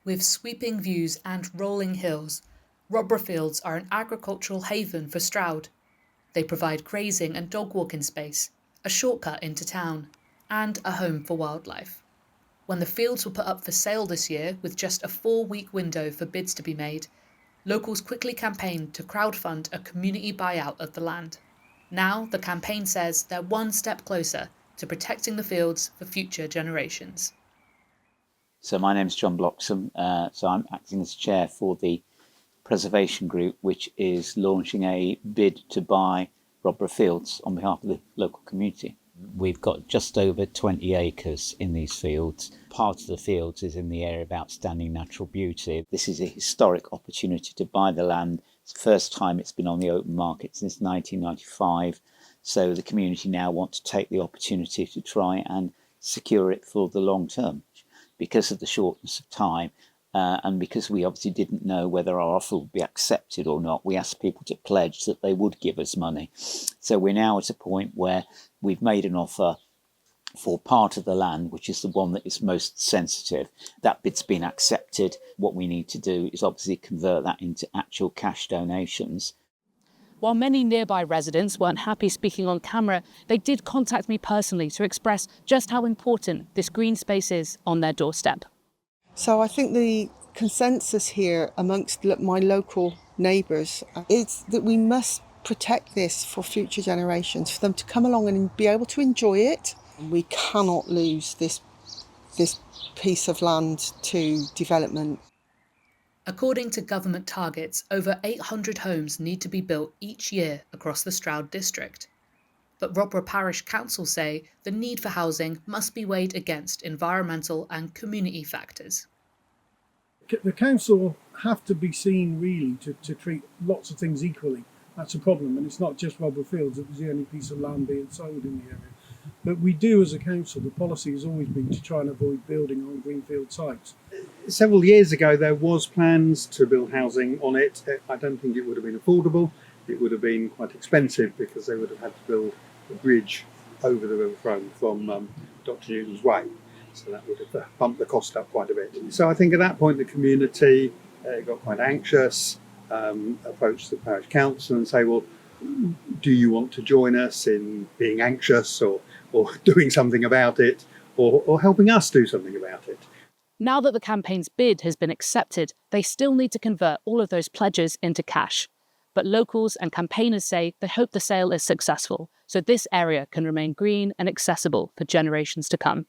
With sweeping views and rolling hills, Rodborough Fields are an agricultural haven for Stroud. They provide grazing and dog walking space, a shortcut into town, and a home for wildlife. When the fields were put up for sale this year with just a 4-week window for bids to be made, locals quickly campaigned to crowdfund a community buyout of the land. Now the campaign says they're one step closer to protecting the fields for future generations. So my name's John Bloxham, so I'm acting as chair for the Preservation Group, which is launching a bid to buy Rodborough Fields on behalf of the local community. We've got just over 20 acres in these fields. Part of the fields is in the area of outstanding natural beauty. This is a historic opportunity to buy the land. It's the first time it's been on the open market since 1995. So the community now want to take the opportunity to try and secure it for the long term. Because of the shortness of time, and because we obviously didn't know whether our offer would be accepted or not, we asked people to pledge that they would give us money. So we're now at a point where we've made an offer for part of the land, which is the one that is most sensitive. That bid's been accepted. What we need to do is obviously convert that into actual cash donations. While many nearby residents weren't happy speaking on camera, they did contact me personally to express just how important this green space is on their doorstep. So I think the consensus here amongst my local neighbours is that we must protect this for future generations, for them to come along and be able to enjoy it. We cannot lose this piece of land to development. According to government targets, over 800 homes need to be built each year across the Stroud district. But Rodborough Parish Council say the need for housing must be weighed against environmental and community factors. The council have to be seen really to treat lots of things equally. That's a problem, and it's not just Rodborough Fields, it was the only piece of land being sold in the area. But we do, as a council, the policy has always been to try and avoid building on greenfield sites. Several years ago there was plans to build housing on it. I don't think it would have been affordable. It would have been quite expensive because they would have had to build a bridge over the River Frome from Dr. Newton's Way. So that would have bumped the cost up quite a bit. So I think at that point the community got quite anxious, approached the parish council and say, well, do you want to join us in being anxious or doing something about it or helping us do something about it? Now that the campaign's bid has been accepted, they still need to convert all of those pledges into cash. But locals and campaigners say they hope the sale is successful, so this area can remain green and accessible for generations to come.